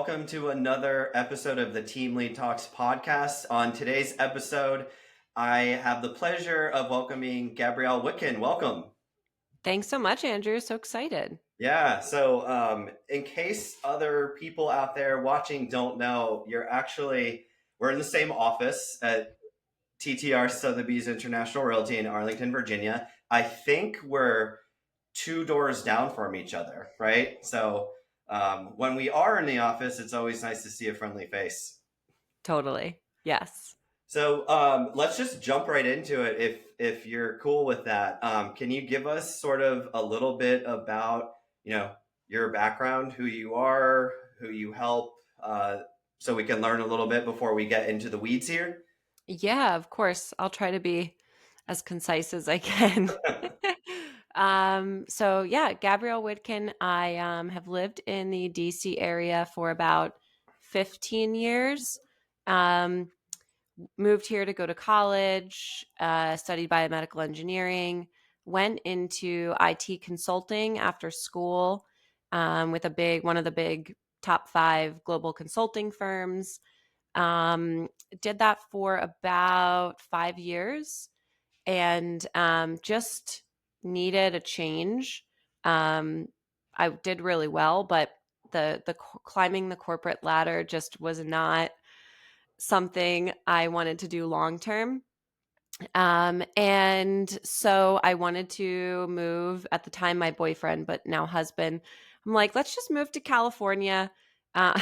welcome to another episode of the Team Lead Talks podcast. On today's episode, I have the pleasure of welcoming Gabrielle Witkin. Welcome. Thanks so much, Andrew. So excited. Yeah, so in case other people out there watching don't know, we're in the same office at TTR Sotheby's International Realty in Arlington, Virginia. I think we're two doors down from each other, right? So when we are in the office, it's always nice to see a friendly face. Totally. Yes. So let's just jump right into it if you're cool with that. Can you give us sort of a little bit about, your background, who you are, who you help, so we can learn a little bit before we get into the weeds here? Yeah, of course. I'll try to be as concise as I can. Gabrielle Witkin. I have lived in the DC area for about 15 years. Um, Moved here to go to college, studied biomedical engineering, went into IT consulting after school with one of the big top 5 global consulting firms. Did that for about 5 years and just needed a change. I did really well, but the climbing the corporate ladder just was not something I wanted to do long term. And so I wanted to move at the time, my boyfriend, but now husband. I'm like, let's just move to California. Uh,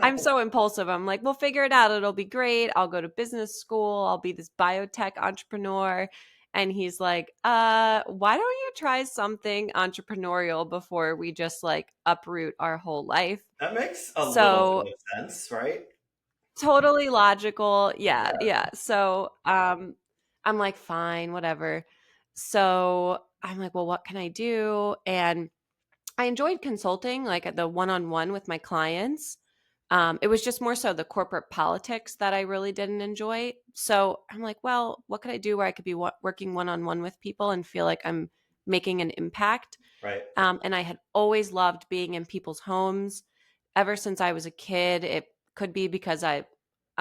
I'm so impulsive. I'm like, we'll figure it out. It'll be great. I'll go to business school. I'll be this biotech entrepreneur. And he's like, why don't you try something entrepreneurial before we just like uproot our whole life? That makes a little So bit of sense, right? totally logical. Yeah, Yeah. yeah. So, I'm like, fine, whatever. So I'm like, well, what can I do? And I enjoyed consulting, like at the one-on-one with my clients. It was just more so the corporate politics that I really didn't enjoy. So I'm like, well, what could I do where I could be working one-on-one with people and feel like I'm making an impact? Right. And I had always loved being in people's homes ever since I was a kid. It could be because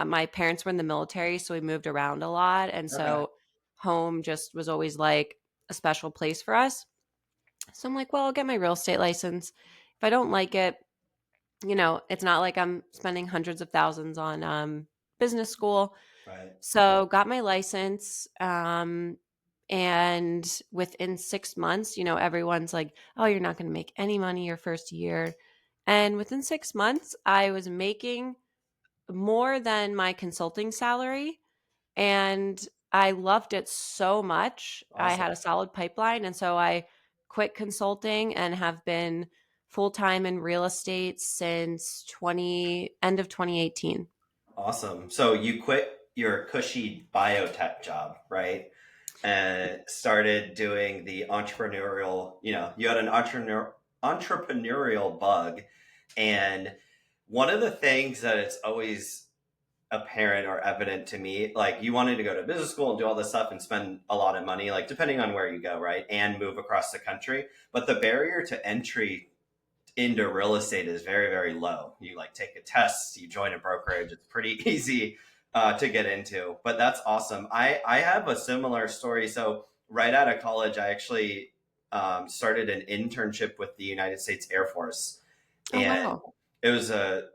my parents were in the military, so we moved around a lot. And Okay. so home just was always like a special place for us. So I'm like, well, I'll get my real estate license. If I don't like it, it's not like I'm spending hundreds of thousands on business school. Right. So got my license. And within 6 months, everyone's like, oh, you're not going to make any money your first year. And within 6 months, I was making more than my consulting salary. And I loved it so much. I Awesome. had a solid pipeline. And so I quit consulting and have been full time in real estate since end of 2018. Awesome. So you quit your cushy biotech job, right? And started doing the entrepreneurial, you had an entrepreneurial bug. And one of the things that it's always apparent or evident to me, like you wanted to go to business school and do all this stuff and spend a lot of money, like depending on where you go, right? And move across the country. But the barrier to entry into real estate is very, very low. You like take a test, you join a brokerage. It's pretty easy to get into. But that's awesome. I have a similar story. So right out of college, I actually started an internship with the United States Air Force, Oh, and wow.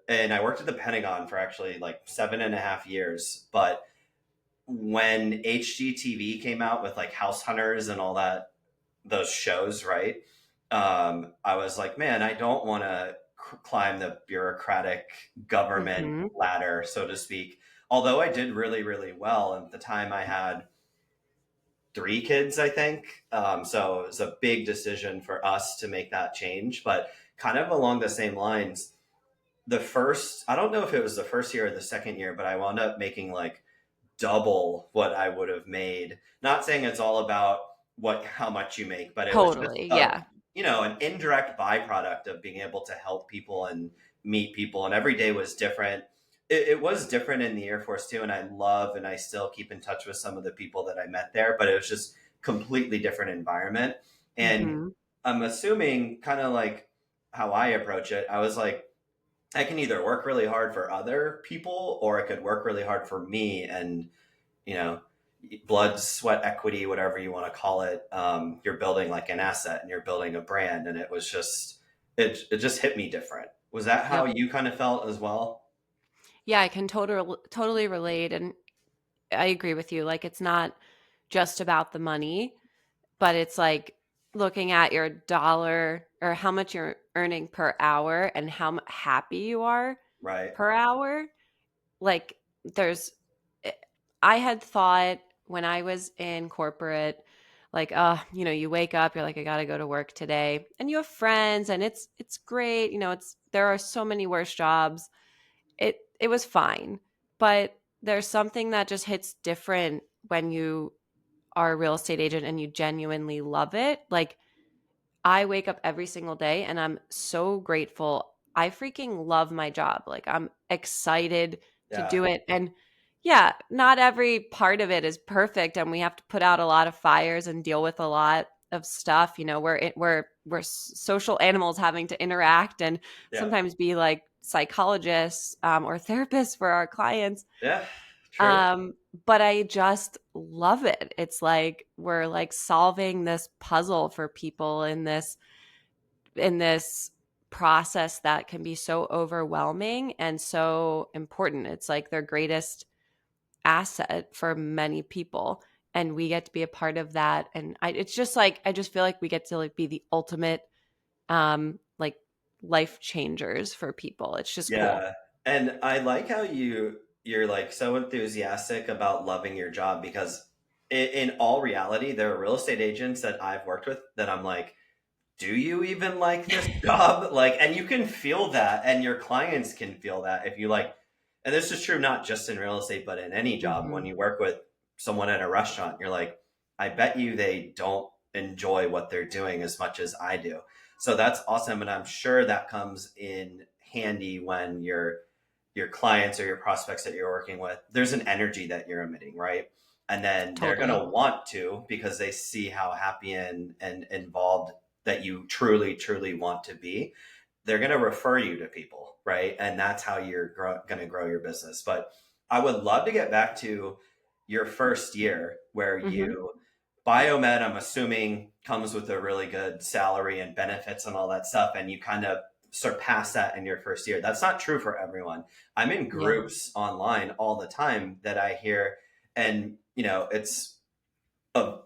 and I worked at the Pentagon for actually like 7.5 years. But when HGTV came out with like House Hunters and all that, those shows, right? I was like, man, I don't want to climb the bureaucratic government Hmm. ladder, so to speak. Although I did really, really well. At the time, I had 3 kids, I think. So it was a big decision for us to make that change. But kind of along the same lines, I don't know if it was the first year or the second year, but I wound up making like double what I would have made. Not saying it's all about how much you make, but it was just Totally. Yeah. an indirect byproduct of being able to help people and meet people. And every day was different. It was different in the Air Force too, and I love and I still keep in touch with some of the people that I met there. But it was just completely different environment. And Hmm. I'm assuming kind of like how I approach it. I was like, I can either work really hard for other people or it could work really hard for me. And, you know, blood, sweat, equity, whatever you want to call it. You're building like an asset and you're building a brand. And it was just, it just hit me different. Was that how Yep. you kind of felt as well? Yeah, I can totally relate, and I agree with you. Like, it's not just about the money, but it's like looking at your dollar or how much you're earning per hour and how happy you are Right. per hour. Like, there's, eh, I had thought when I was in corporate, like, you wake up, you're like, I got to go to work today, and you have friends, and it's great. There are so many worse jobs. It was fine, but there's something that just hits different when you are a real estate agent and you genuinely love it. Like, I wake up every single day and I'm so grateful. I freaking love my job. Like, I'm excited to Yeah. do it. And yeah, not every part of it is perfect and we have to put out a lot of fires and deal with a lot of stuff. We're social animals having to interact and Yeah. sometimes be like psychologists or therapists for our clients. Yeah. True. Um, but I just love it. It's like we're like solving this puzzle for people in this process that can be so overwhelming and so important. It's like their greatest asset for many people. And we get to be a part of that. And it's just like I just feel like we get to like be the ultimate like life changers for people. It's just cool. Yeah. And I like how you're like so enthusiastic about loving your job because in all reality, there are real estate agents that I've worked with that I'm like, do you even like this job? Like, and you can feel that, and your clients can feel that if you like, and this is true not just in real estate, but in any job. When Hmm. you work with someone at a restaurant, you're like, I bet you they don't enjoy what they're doing as much as I do. So that's awesome. And I'm sure that comes in handy when your clients or your prospects that you're working with, there's an energy that you're emitting, right? And then they're going Totally. to want to because they see how happy and involved that you truly, truly want to be. They're going to refer you to people, right? And that's how you're going to grow your business. But I would love to get back to your first year where Hmm. you biomed, I'm assuming, comes with a really good salary and benefits and all that stuff. And you kind of surpass that in your first year. That's not true for everyone. I'm in Yeah. groups online all the time that I hear, and it's a,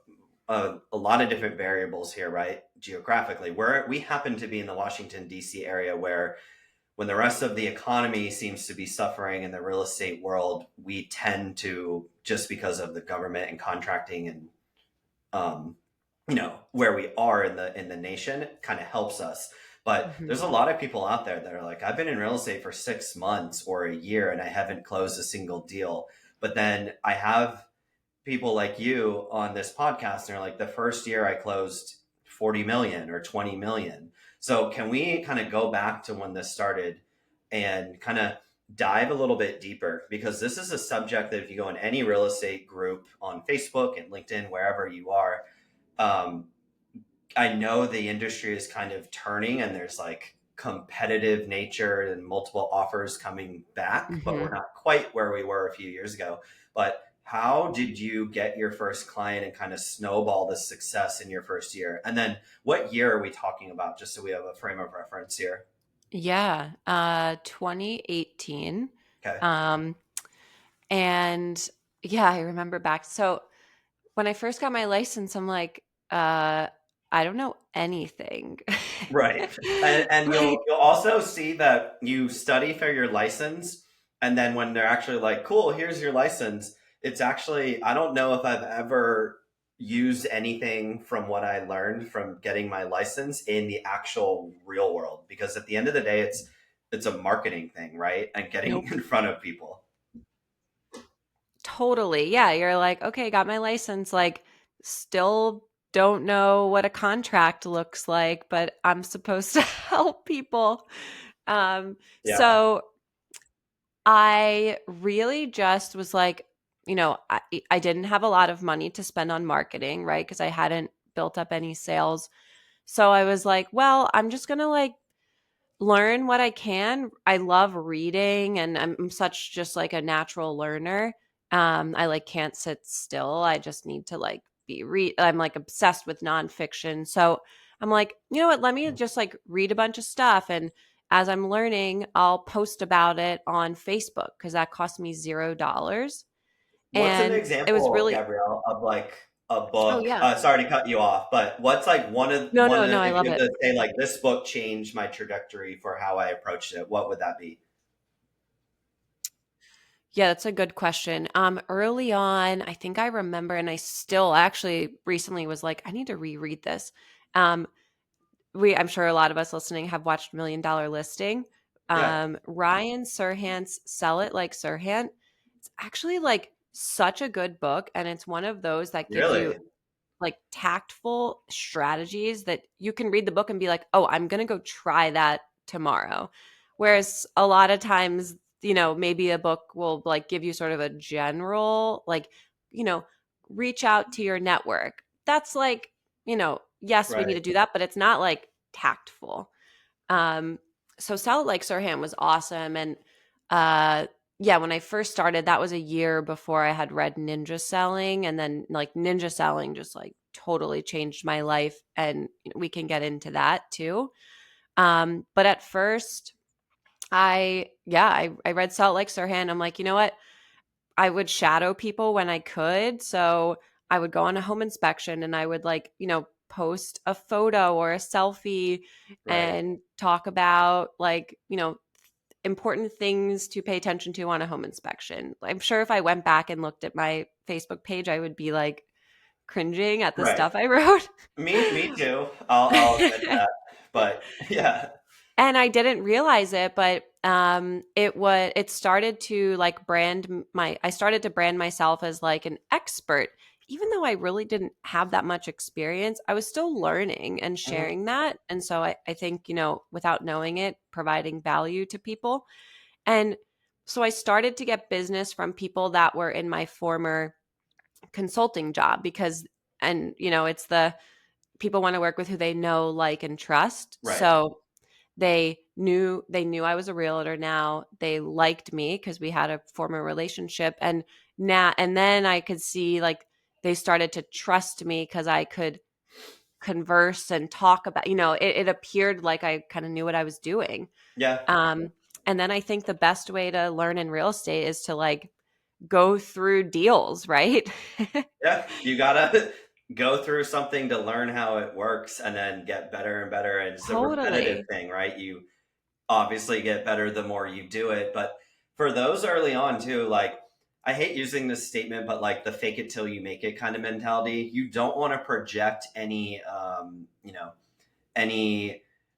a lot of different variables here, right? Geographically, where we happen to be in the Washington D.C. area, where when the rest of the economy seems to be suffering in the real estate world, we tend to, just because of the government and contracting and um, where we are in the nation kind of helps us. But Hmm. there's a lot of people out there that are like, I've been in real estate for 6 months or a year and I haven't closed a single deal. But then I have people like you on this podcast and they're like, the first year I closed 40 million or 20 million. So can we kind of go back to when this started and kind of dive a little bit deeper? Because this is a subject that if you go in any real estate group on Facebook and LinkedIn, wherever you are, um, I know the industry is kind of turning and there's like competitive nature and multiple offers coming back, but we're Hmm. not quite where we were a few years ago. But how did you get your first client and kind of snowball the success in your first year? And then what year are we talking about, just so we have a frame of reference here? Yeah, 2018. Okay. Um, and yeah, I remember back. So when I first got my license, I'm like, I don't know anything. Right. And Like, you'll also see that you study for your license, and then when they're actually like, cool, here's your license, it's actually, I don't know if I've ever used anything from what I learned from getting my license in the actual real world. Because at the end of the day, it's a marketing thing, right? And getting nope. in front of people. Totally. Yeah, you're like, okay, got my license, like still don't know what a contract looks like, but I'm supposed to help people. Yeah. So I really just was like, I didn't have a lot of money to spend on marketing, right? Because I hadn't built up any sales. So I was like, well, I'm just going to like learn what I can. I love reading, and I'm such just like a natural learner. I like can't sit still. I just need to like I'm like obsessed with nonfiction. So I'm like, you know what? Let me just like read a bunch of stuff, and as I'm learning, I'll post about it on Facebook because that cost me $0. What's an And it was example, really, Gabrielle, of like a oh book? yeah, Sorry to cut you off, but what's like no, one no, of no, the, I if love you had it. to say like this book changed my trajectory for how I approached it, what would that be? Yeah, that's a good question. Early on, I think I remember, and I still actually recently was like, I need to reread this. Um, I'm sure a lot of us listening have watched $1 Million Listing. Yeah, Ryan Serhant's Sell It Like Serhant. It's actually like such a good book, and it's one of those that gives you really, like tactful strategies that you can read the book and be like, oh, I'm going to go try that tomorrow. Whereas a lot of times, maybe a book will like give you sort of a general, like, you know, reach out to your network. That's like, yes, we need right? to do that, but it's not like tactful. Um, so Sell It Like Sirhan was awesome. And yeah, when I first started, that was a year before I had read Ninja Selling. And then like Ninja Selling just like totally changed my life. And we can get into that too. But at first, I read Sell It Like Sirhan. I'm like, you know what? I would shadow people when I could. So I would go on a home inspection and I would like, post a photo or a selfie Right. and talk about like, important things to pay attention to on a home inspection. I'm sure if I went back and looked at my Facebook page, I would be like cringing at the Right. stuff I wrote. Me too. I'll admit that. But yeah, And I didn't realize it, but it started to like I started to brand myself as like an expert. Even though I really didn't have that much experience, I was still learning and hmm, sharing that. And so I think, without knowing it, providing value to people. And so I started to get business from people that were in my former consulting job because, and, it's the people want to work with who they know, like, and trust. right. So they knew I was a realtor now. They liked me because we had a former relationship. And then I could see like they started to trust me because I could converse and talk about, it appeared like I kind of knew what I was doing. Yeah, Um, and then I think the best way to learn in real estate is to like go through deals, right? yeah. You gotta go through something to learn how it works and then get better and better. And it's a repetitive Totally. thing, right? You obviously get better the more you do it. But for those early on too, like I hate using this statement, but like the fake it till you make it kind of mentality, you don't want to project any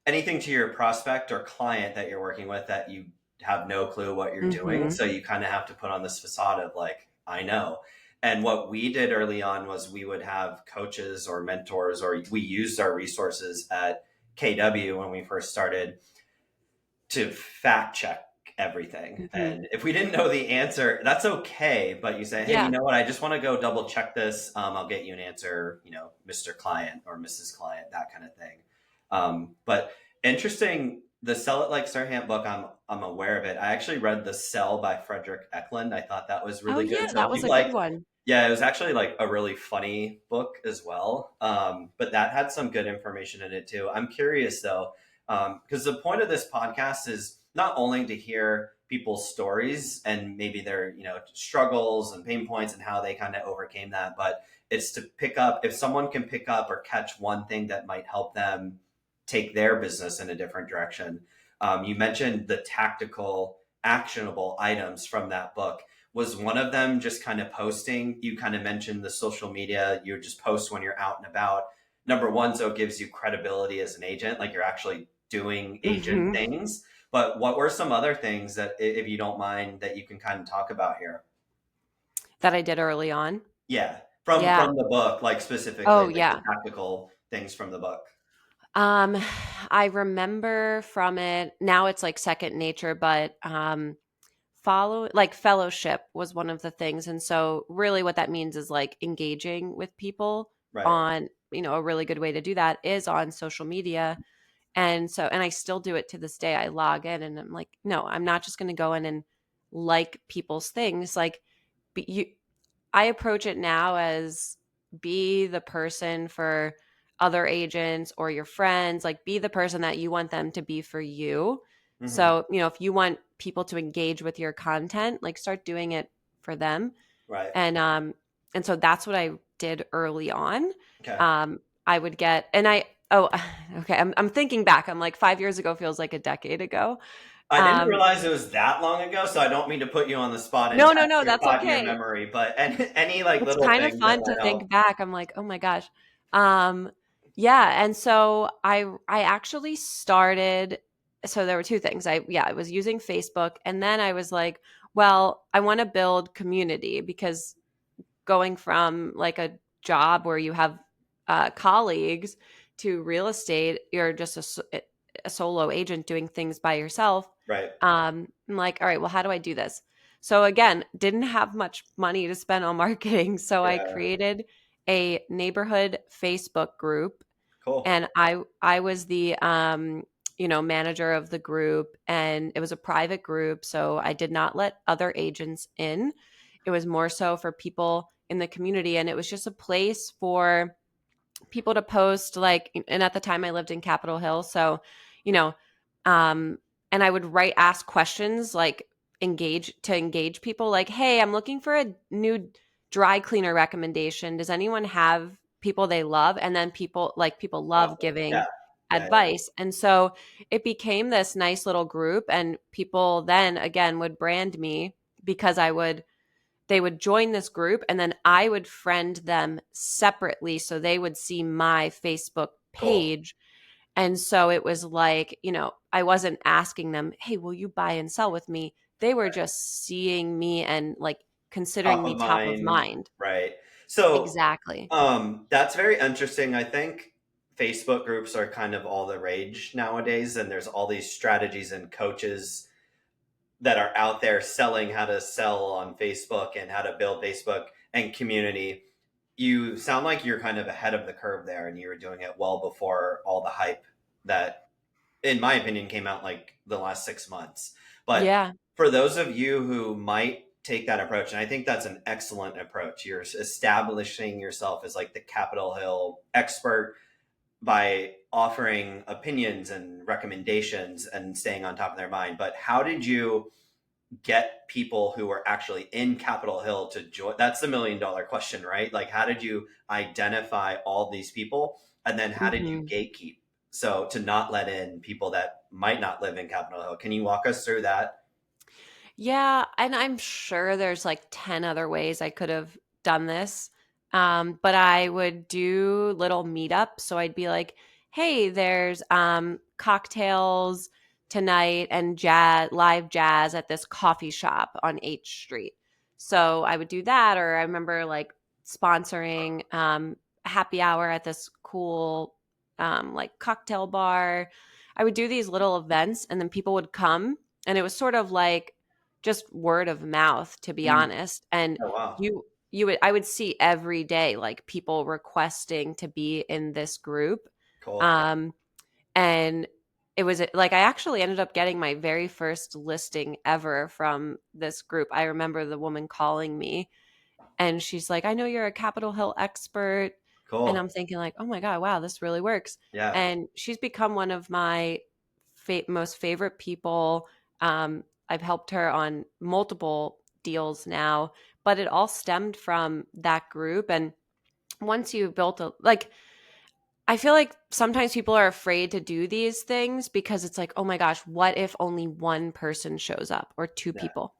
anything to your prospect or client that you're working with that you have no clue what you're doing. Hmm. So you kind of have to put on this facade of like, I know. And what we did early on was we would have coaches or mentors, or we used our resources at KW when we first started to fact check everything. Hmm. And if we didn't know the answer, that's okay. But you say, hey, you Yeah. know what? I just want to go double check this. I'll get you an answer, Mr. Client or Mrs. Client, that kind of thing. But interesting, the Sell It Like Sirhan book, I'm aware of it. I actually read The Sell by Frederick Eklund. I thought that was Oh really yeah, good. So that if was you a good like, one. yeah, it was actually like a really funny book as well. But that had some good information in it too. I'm curious though, because the point of this podcast is not only to hear people's stories and maybe their struggles and pain points and how they kind of overcame that, but it's to pick up if someone can pick up or catch one thing that might help them take their business in a different direction. You mentioned the tactical actionable items from that book. Was one of them just kind of posting? You kind of mentioned the social media, you just post when you're out and about. Number one, so it gives you credibility as an agent, like you're actually doing agent Hmm. things. But what were some other things that, if you don't mind, that you can kind of talk about here? That I did early on. Yeah, from Yeah. the book, like specifically, Oh like the yeah. tactical things from the book. Um, I remember from it, now it's like second nature, but fellowship was one of the things. And so really what that means is like engaging with people Right. on, a really good way to do that is on social media. And I still do it to this day. I log in and I'm like, no, I'm not just going to go in and like people's things. Like, you, I approach it now as be the person for other agents or your friends, like be the person that you want them to be for you. Hmm. So, if you want people to engage with your content, like start doing it for them. Right. And so that's what I did early on. Okay. I would get and I oh okay, I'm thinking back. I'm like 5 years ago feels like a decade ago. I didn't Um realize it was that long ago, so I don't mean to put you on the spot and no, test no, no, your that's 5 year okay. memory, but any like It's little kind of things that fun to might think help. back. I'm like, "Oh my gosh." Um, yeah, and so I actually started so there were 2 things. I was using Facebook, and then I was like, "Well, I wanna build community," because going from, like, a job where you have, colleagues to real estate, you're just a solo agent doing things by yourself. Right. I'm like, "All right, well, how do I do this?" So again, didn't have much money to spend on marketing, so I Yeah. created a neighborhood Facebook group, Cool. and I was the manager of the group, and it was a private group, so I did not let other agents in. It was more so for people in the community, and it was just a place for people to post, like, and at the time I lived in Capitol Hill, so you know um and I would ask questions, like, engage people, like, hey, I'm looking for a new dry cleaner recommendation. Does anyone have people they love? And then people love Awesome. giving Yeah. Yeah. Yeah. advice, and so it became this nice little group, and people then again would brand me because they would join this group, and then I would friend them separately so they would see my Facebook Cool. page. And so it was like, I wasn't asking them, "Hey, will you buy and sell with me?" They were just seeing me and, like, considering Top me of top of mind. mind. Right. So, Exactly. that's very interesting. I think Facebook groups are kind of all the rage nowadays, and there's all these strategies and coaches that are out there selling how to sell on Facebook and how to build Facebook and community. You sound like you're kind of ahead of the curve there, and you were doing it well before all the hype that, in my opinion, came out like the last 6 months. But Yeah. for those of you who might take that approach, and I think that's an excellent approach, you're establishing yourself as like the Capitol Hill expert by offering opinions and recommendations and staying on top of their mind. But how did you get people who are actually in Capitol Hill to join? That's the $1 million question, right? Like, how did you identify all these people? And then how did you Mhm. gatekeep? So to not let in people that might not live in Capitol Hill. Can you walk us through that? Yeah, and I'm sure there's like 10 other ways I could have done this. But I would do little meetups. So I'd be like, hey, there's cocktails tonight and live jazz at this coffee shop on H Street. So I would do that. Or I remember, like, sponsoring happy hour at this cool like cocktail bar. I would do these little events, and then people would come, and it was sort of like just word of mouth, to be Mm. honest. And Oh, wow. I would see every day, like, people requesting to be in this group. Cool. um and it was like I actually ended up getting my very first listing ever from this group. I remember the woman calling me, and she's like, "I know you're a Capitol Hill expert." And Cool. I'm thinking, like, "Oh my God, wow, this really works." Yeah. And she's become one of my most favorite people. I've helped her on multiple deals now, but it all stemmed from that group. And once you built I feel like sometimes people are afraid to do these things because it's like, oh my gosh, what if only one person shows up or two Yeah. people?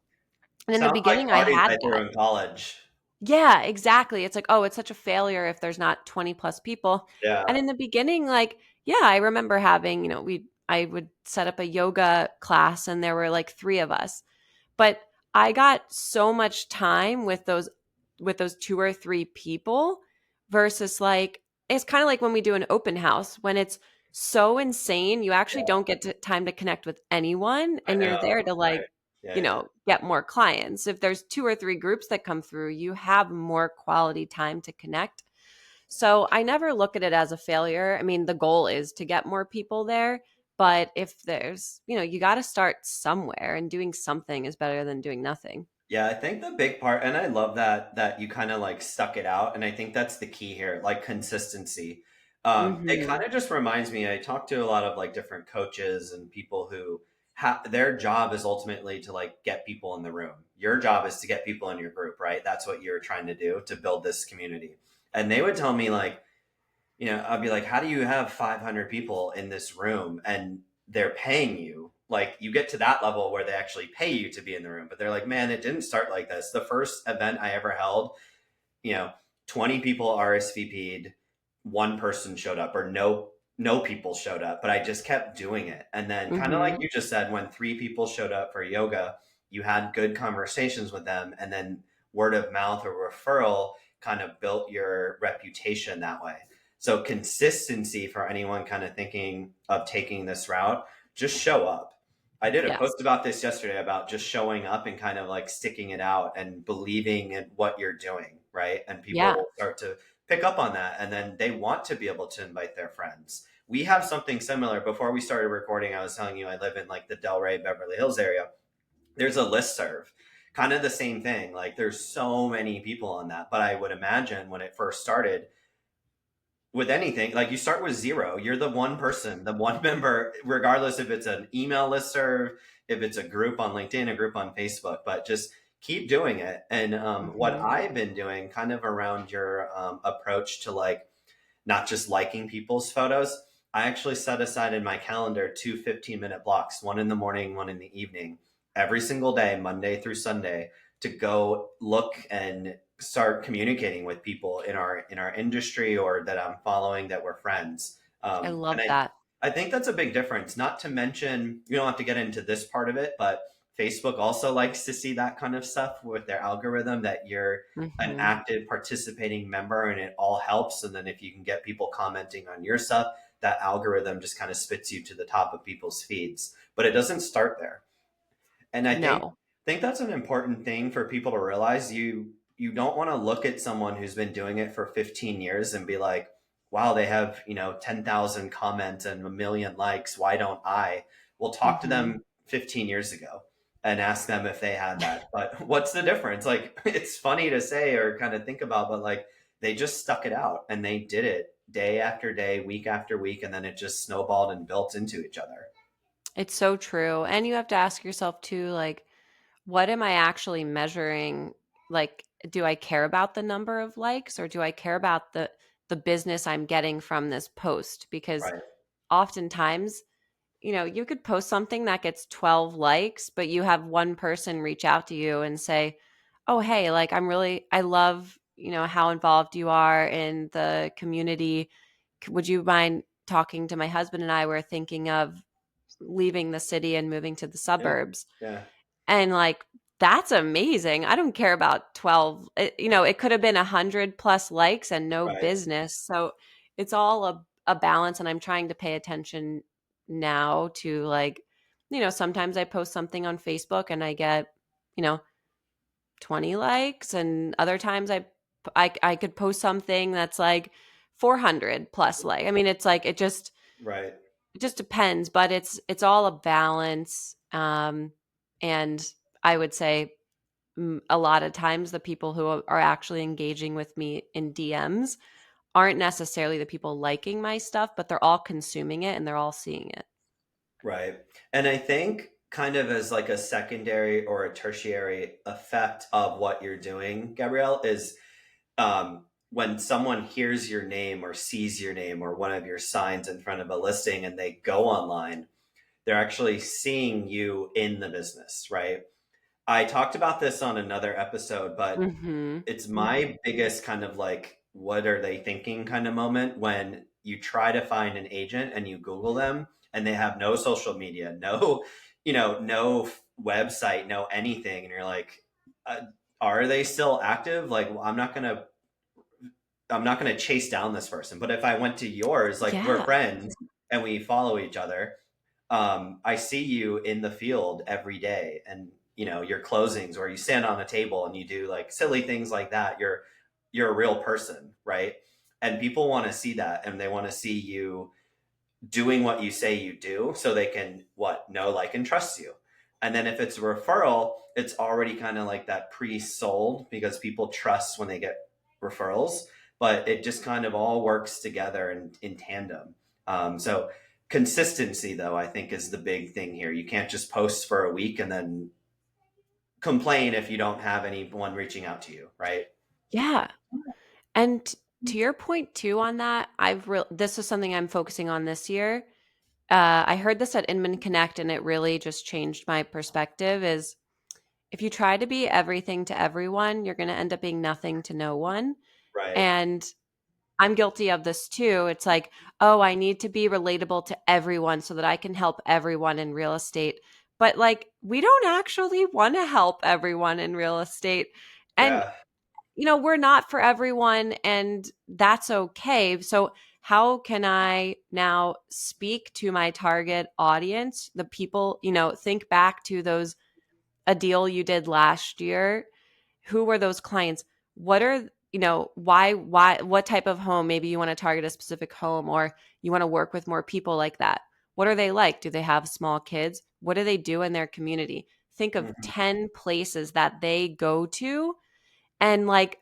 And in the Sounds like beginning, I parties had I that. threw in college. Yeah, exactly. It's like, oh, it's such a failure if there's not 20 plus people. And Yeah. in the beginning, like, yeah, I remember having, I would set up a yoga class, and there were like 3 of us. But I got so much time with those 2 or 3 people versus, like, it's kind of like when we do an open house when it's so insane, you actually Yeah. don't get time to connect with anyone, I and you're know. there to, Right. like, Yeah. Yeah. get more clients. If there's 2 or 3 groups that come through, you have more quality time to connect. So I never look at it as a failure. I mean, the goal is to get more people there, but if there's, you got to start somewhere, and doing something is better than doing nothing. Yeah, I think the big part, and I love that you kind of like stuck it out, and I think that's the key here, like consistency. It Mhm. kind of just reminds me. I talk to a lot of like different coaches and people who have their job is ultimately to like get people in the room. Your job is to get people in your group, right? That's what you're trying to do to build this community. And they would tell me like, I'd be like, how do you have 500 people in this room and they're paying you? Like, you get to that level where they actually pay you to be in the room. But they're like, man, it didn't start like this. The first event I ever held, you know 20 people RSVP'd, one person showed up, or no people showed up, but I just kept doing it. And then, kind of like Mhm. you just said, when 3 people showed up for yoga, you had good conversations with them, and then word of mouth or referral kind of built your reputation that way. So consistency for anyone kind of thinking of taking this route, just show up. I did a Yes. post about this yesterday about just showing up and kind of like sticking it out and believing in what you're doing, right? And people Yeah. will start to pick up on that, and then they want to be able to invite their friends. We have something similar. Before we started recording, I was telling you I live in like the Delray Beverly Hills area. There's a listserv, kind of the same thing. Like, there's so many people on that, but I would imagine when it first started, with anything, like, you start with zero. You're the one person, the one member, regardless if it's an email listserv, if it's a group on LinkedIn, a group on Facebook, but just keep doing it. And what Mhm. I've been doing, kind of around your approach to like not just liking people's photos, I actually set aside in my calendar 2 15-minute blocks, one in the morning, one in the evening, every single day, Monday through Sunday, to go look and start communicating with people in our industry or that I'm following that we're friends. I And love I that. I think that's a big difference. Not to mention, you don't have to get into this part of it, but Facebook also likes to see that kind of stuff with their algorithm, that you're an Mhm. active participating member, and it all helps. And then if you can get people commenting on your stuff, that algorithm just kind of spits you to the top of people's feeds. But it doesn't start there. And I think No. think that's an important thing for people to realize. You don't want to look at someone who's been doing it for 15 years and be like, wow, they have, 10,000 comments and a million likes. Why don't I? We'll talk to Mhm. them 15 years ago and ask them if they had that. But what's the difference? Like, it's funny to say or kind of think about, but like, they just stuck it out and they did it day after day, week after week, and then it just snowballed and built into each other. It's so true. And you have to ask yourself too, like, what am I actually measuring? Like, do I care about the number of likes, or do I care about the business I'm getting from this post? Because Right. oftentimes, you could post something that gets 12 likes, but you have one person reach out to you and say, "Oh, hey, like, I love, how involved you are in the community. Would you mind talking to my husband and I? We're thinking of leaving the city and moving to the Yeah. suburbs." Yeah. And, like, that's amazing. I don't care about 12. It could have been 100 plus likes and no Right. business. So it's all a balance. And I'm trying to pay attention now to, like, sometimes I post something on Facebook and I get, you know, 20 likes. And other times I could post something that's like 400 plus like. I mean, it's like, Right. it just depends, but it's all a balance. And I would say, a lot of times the people who are actually engaging with me in DMs aren't necessarily the people liking my stuff, but they're all consuming it and they're all seeing it. Right. And I think kind of as like a secondary or a tertiary effect of what you're doing, Gabrielle, is when someone hears your name or sees your name or one of your signs in front of a listing and they go online, they're actually seeing you in the business, right? I talked about this on another episode, but Mhm. it's my biggest kind of like, what are they thinking kind of moment when you try to find an agent and you Google them and they have no social media, no, no website, no anything. And you're like, uh, are they still active? Like, well, I'm not gonna chase down this person. But if I went to yours, like, we're Yeah. friends and we follow each other, I see you in the field every day, and your closings, or you stand on a table and you do like silly things like that. You're a real person, right? And people want to see that, and they want to see you doing what you say you do so they can what know, like, and trust you. And then if it's a referral, it's already kind of like that pre-sold because people trust when they get referrals, but it just kind of all works together in tandem. So consistency, though, I think is the big thing here. You can't just post for a week and then complain if you don't have anyone reaching out to you, right? Yeah. And to your point too on that, this is something I'm focusing on this year. I heard this at Inman Connect, and it really just changed my perspective. Is if you try to be everything to everyone, you're going to end up being nothing to no one. Right. And I'm guilty of this too. It's like, oh, I need to be relatable to everyone so that I can help everyone in real estate. But like, we don't actually want to help everyone in real estate. And Yeah. we're not for everyone, and that's okay. So, how can I now speak to my target audience, the people, think back to a deal you did last year? Who were those clients? What are, what type of home? Maybe you want to target a specific home, or you want to work with more people like that. What are they like? Do they have small kids? What do they do in their community? Think of Mhm. 10 places that they go to, and like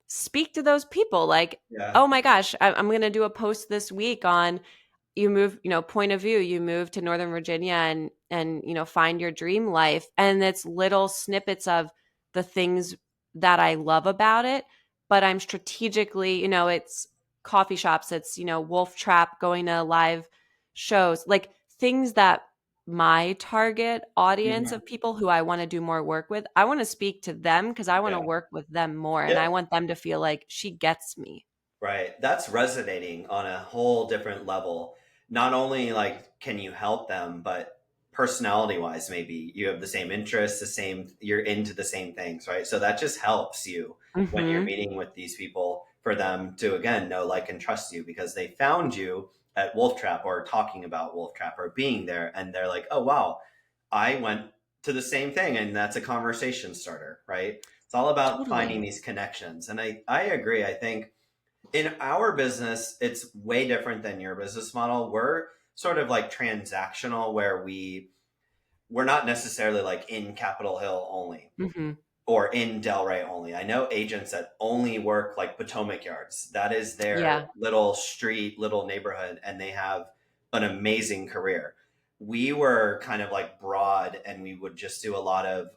speak to those people like, Yeah. oh my gosh, I'm going to do a post this week on, you move, point of view, you move to Northern Virginia, and find your dream life. And it's little snippets of the things that I love about it, but I'm strategically, it's coffee shops, it's, wolf trap, going to live shows, like things that my target audience Mhm. of people who I want to do more work with, I want to speak to them because I want Yeah. to work with them more, and I Yep. want them to feel like she gets me. Right. That's resonating on a whole different level. Not only like can you help them, but personality wise, maybe you have the same interests, you're into the same things, right? So that just helps you when you're Hmm. meeting with these people for them to again know, like, and trust you because they found you at Wolf Trap or talking about Wolf Trap or being there and they're like, oh wow, I went to the same thing and that's a conversation starter, right? It's all about finding Totally. these connections. And I agree. I think in our business, it's way different than your business model. We're sort of like transactional where we're not necessarily like in Capitol Hill only Hmm. or in Delray only. I know agents that only work like Potomac Yards. That is their Yeah. little street, little neighborhood, and they have an amazing career. We were kind of like broad, and we would just do a lot of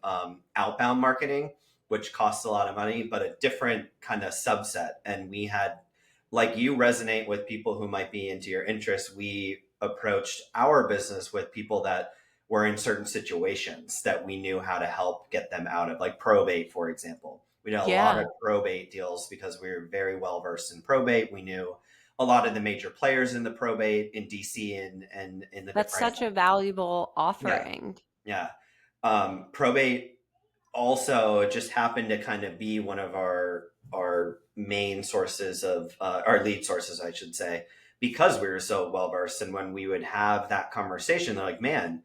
outbound marketing, which costs a lot of money, but a different kind of subset. And we had, like, you resonate with people who might be into your interests. We approached our business with people that were in certain situations that we knew how to help get them out of, like probate, for example. We did a lot of Yeah. probate deals because we were very well versed in probate. We knew a lot of the major players in the probate in DC and in the That's different, such a valuable yeah, offering. yeah. Probate also just happened to kind of be one of our main sources of our lead sources, I should say, because we were so well versed. And when we would have that conversation, they're like, "Man,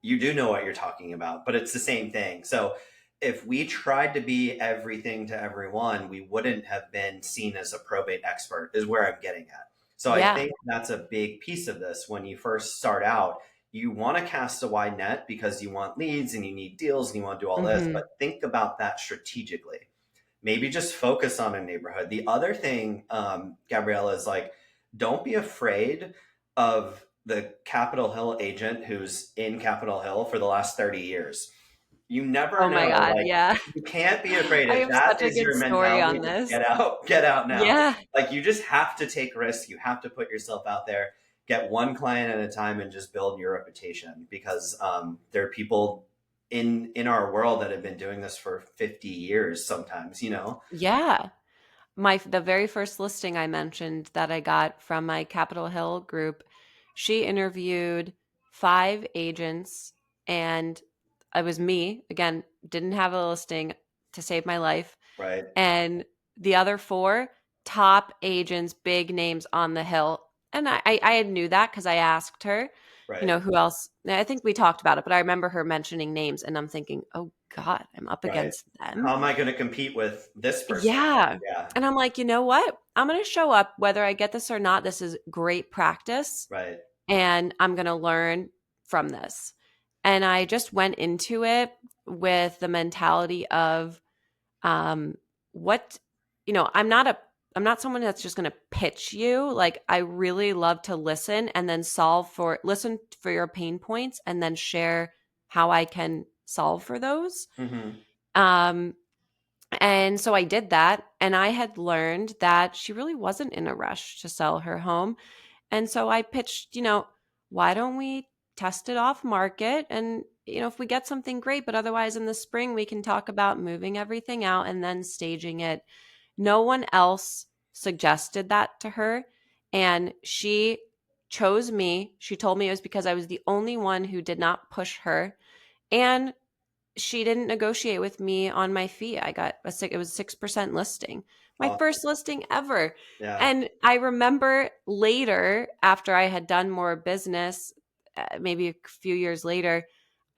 you do know what you're talking about," but it's the same thing. So if we tried to be everything to everyone, we wouldn't have been seen as a probate expert, is where I'm getting at. So I Yeah. think that's a big piece of this. When you first start out, you want to cast a wide net because you want leads and you need deals and you want to do all this, but Hmm. think about that strategically. Maybe just focus on a neighborhood. The other thing, Gabriella, is like, don't be afraid of the Capitol Hill agent who's in Capitol Hill for the last 30 years. You never Oh my know. God. Like, Yeah. you can't be afraid I if have that such a is good your story mentality, on just this. get out now. Yeah. Like, you just have to take risks. You have to put yourself out there, get one client at a time, and just build your reputation because there are people in our world that have been doing this for 50 years sometimes, you know? Yeah. The very first listing I mentioned that I got from my Capitol Hill group, she interviewed 5 agents, and it was me again, didn't have a listing to save my life. Right, And the other 4 top agents, big names on the hill. And I knew that because I asked her, right. who else. I think we talked about it, but I remember her mentioning names, and I'm thinking, oh God, I'm up Right. against them. How am I going to compete with this person? Yeah. Yeah. And I'm like, you know what? I'm going to show up whether I get this or not. This is great practice Right. and I'm going to learn from this. And I just went into it with the mentality of um what I'm not someone that's just going to pitch you. Like I really love to listen and then listen for your pain points and then share how I can solve for those. Hmm. Um and so I did that and I had learned that she really wasn't in a rush to sell her home. And so I pitched, why don't we test it off market and if we get something great, but otherwise in the spring we can talk about moving everything out and then staging it. No one else suggested that to her and she chose me. She told me it was because I was the only one who did not push her and she didn't negotiate with me on my fee. I got it was 6% listing. My Awesome. first listing ever. Yeah. And I remember later after I had done more business, maybe a few years later,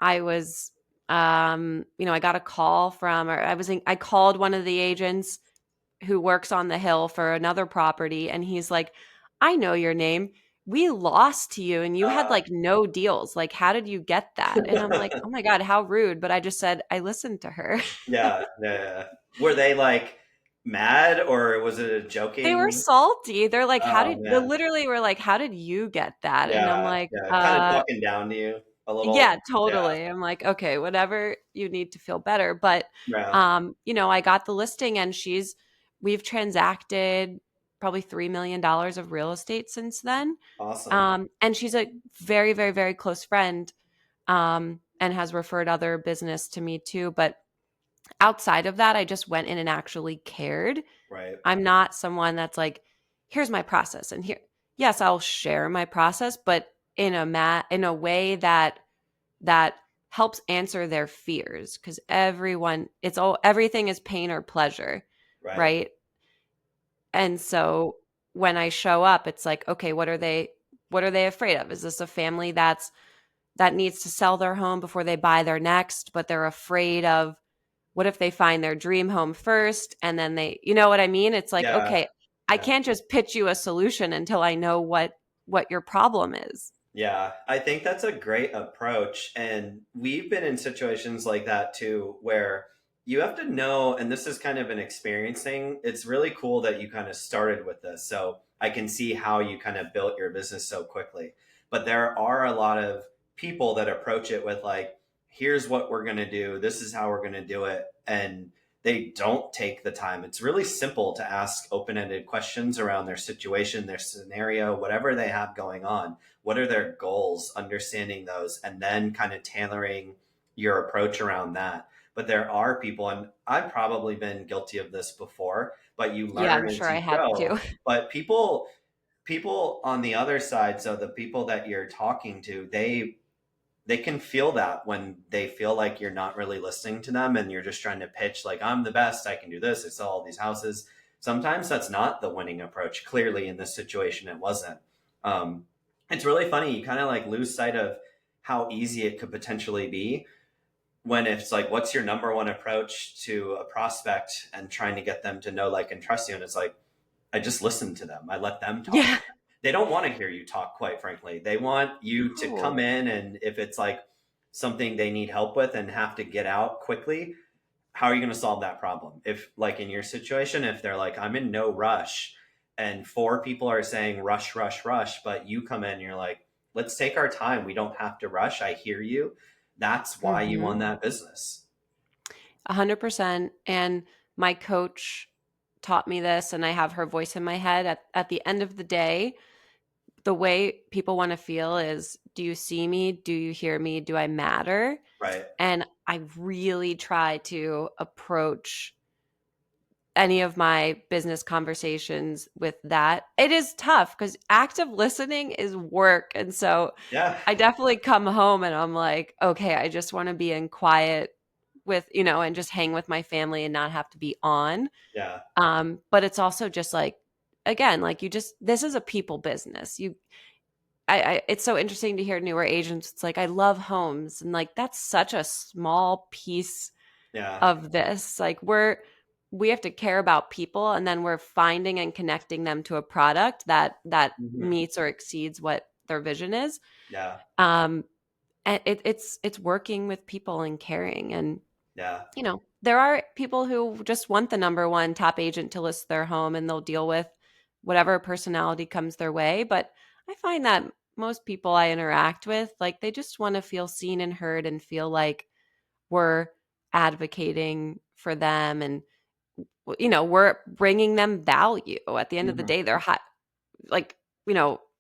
I was I got a call from or I called one of the agents who works on the hill for another property and he's like, I know your name. We lost to you and you had Uh, like no deals. Like, how did you get that? And I'm like, oh my God, how rude. But I just said, I listened to her. yeah. Yeah. Were they like mad or was it a They were joking? salty. They're like, Oh they man. literally were like, how did you get that? And I'm Yeah. like, Yeah. Kind of talking down to you a little. yeah, Yeah. totally. I'm like, okay, whatever you need to feel better. But Yeah. I got the listing and we've transacted probably $3 million of real estate since then. Awesome. And she's a very, very, very close friend, and has referred other business to me too. But outside of that, I just went in and actually cared. Right. I'm not someone that's like, here's my process. And yes, I'll share my process, but in a way that helps answer their fears. Cause everything is pain or pleasure. Right. Right. And so when I show up, it's like, okay, what are they afraid of? Is this a family that needs to sell their home before they buy their next, but they're afraid of what if they find their dream home first and then you know what I mean? It's like, Yeah. okay, I Yeah. can't just pitch you a solution until I know what your problem is. Yeah, I think that's a great approach. And we've been in situations like that too, where you have to know, and this is kind of an experience thing. It's really cool that you kind of started with this. So I can see how you kind of built your business so quickly. But there are a lot of people that approach it with, like, here's what we're going to do, this is how we're going to do it. And they don't take the time. It's really simple to ask open ended questions around their situation, their scenario, whatever they have going on. What are their goals, understanding those, and then kind of tailoring your approach around that. But there are people, and I've probably been guilty of this before, but you Yeah, I'm learn as sure I you have go. to. But people on the other side, so the people that you're talking to, they can feel that when they feel like you're not really listening to them and you're just trying to pitch like, I'm the best, I can do this, I sell all these houses. Sometimes that's not the winning approach. Clearly in this situation it wasn't. um, it's really funny, you kind of like lose sight of how easy it could potentially be when it's like, what's your number one approach to a prospect and trying to get them to know, like, and trust you? And it's like, I just listen to them. I let them talk. Yeah. They don't want to hear you talk, quite frankly. They want you to come No. in, and if it's like something they need help with and have to get out quickly, how are you going to solve that problem? If, like in your situation, if they're like, I'm in no rush, and four people are saying rush, rush, rush, but you come in and you're like, let's take our time. We don't have to rush. I hear you. That's why you won Mhm. that business. 100%. And my coach taught me this, and I have her voice in my head. At the end of the day, the way people want to feel is, do you see me? Do you hear me? Do I matter? Right. And I really try to approach any of my business conversations with that. It is tough because active listening is work. And so Yeah. I definitely come home and I'm like, okay, I just want to be in quiet and just hang with my family and not have to be on. Yeah. But it's also just like, again, like this is a people business. It's so interesting to hear newer agents. It's like, I love homes. And like, that's such a small piece. Yeah. of this. Like we have to care about people, and then we're finding and connecting them to a product that Mhm. meets or exceeds what their vision is. Yeah. Um and it's working with people and caring. And Yeah. there are people who just want the number one top agent to list their home, and they'll deal with whatever personality comes their way. But I find that most people I interact with, like, they just want to feel seen and heard and feel like we're advocating for them, and we're bringing them value. At the end of the Mhm. day, they're hot. Like,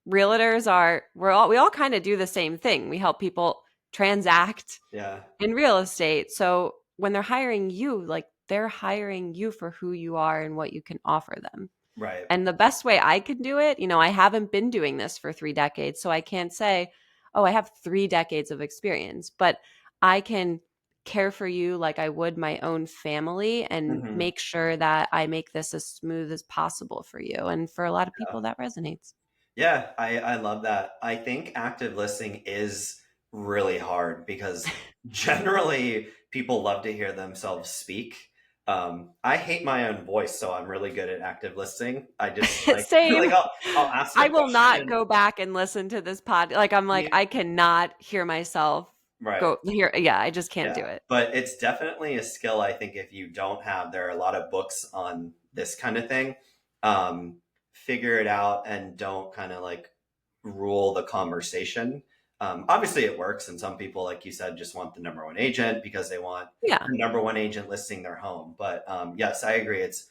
realtors are, we all kind of do the same thing. We help people transact Yeah. in real estate. So when they're hiring you, like, they're hiring you for who you are and what you can offer them. Right. And the best way I can do it, I haven't been doing this for 3 decades, so I can't say, oh, I have 3 decades of experience, but I can care for you like I would my own family and Mhm. make sure that I make this as smooth as possible for you. And for a lot of people, that resonates. Yeah, I love that. I think active listening is really hard because generally people love to hear themselves speak. I hate my own voice, so I'm really good at active listening. I just like Same. like I'll ask I a will question not and go back and listen to this pod. Like, I'm like, you, I cannot hear myself right. go here. Yeah, I just can't Yeah, do it. but it's definitely a skill I think if you don't have, there are a lot of books on this kind of thing. Um, Figure it out and don't kind of like rule the conversation. Obviously, it works, and some people, like you said, just want the number one agent because they want Yeah. the number one agent listing their home. But yes, I agree. It's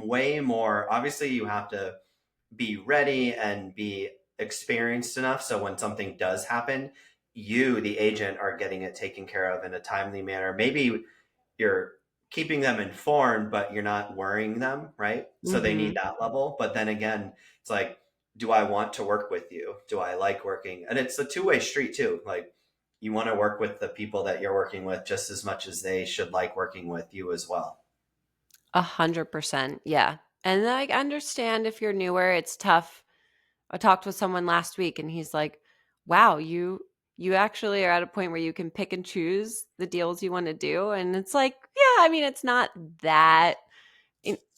way more. Obviously, you have to be ready and be experienced enough so when something does happen, you, the agent, are getting it taken care of in a timely manner. Maybe you're keeping them informed, but you're not worrying them, right? So they need Hmm. that level. But then again, it's like, do I want to work with you? Do I like working? And it's a two-way street too. Like, you want to work with the people that you're working with just as much as they should like working with you as well. 100%. Yeah. And I understand if you're newer, it's tough. I talked with someone last week and he's like, wow, you actually are at a point where you can pick and choose the deals you want to do. And it's like, yeah, I mean, it's not that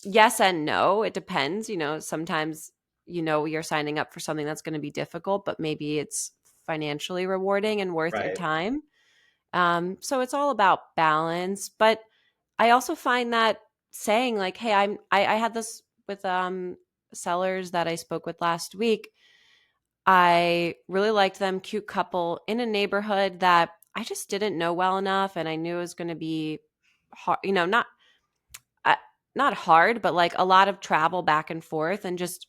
yes and no. It depends. Sometimes you're signing up for something that's going to be difficult, but maybe it's financially rewarding and worth your Right. time. So it's all about balance. But I also find that saying like, hey, I had this with sellers that I spoke with last week. I really liked them, cute couple in a neighborhood that I just didn't know well enough, and I knew it was going to be hard, uh, not hard, but like a lot of travel back and forth, and just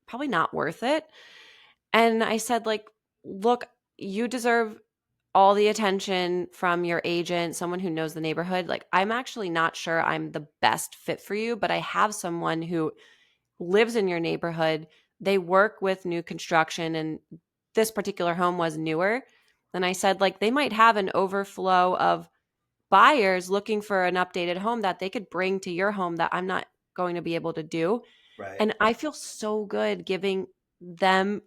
probably not worth it. And I said, like, look, you deserve all the attention from your agent, someone who knows the neighborhood. Like, I'm actually not sure I'm the best fit for you, but I have someone who lives in your neighborhood. They work with new construction, and this particular home was newer. And I said, like, they might have an overflow of buyers looking for an updated home that they could bring to your home that I'm not going to be able to do. Right. And I feel so good giving them,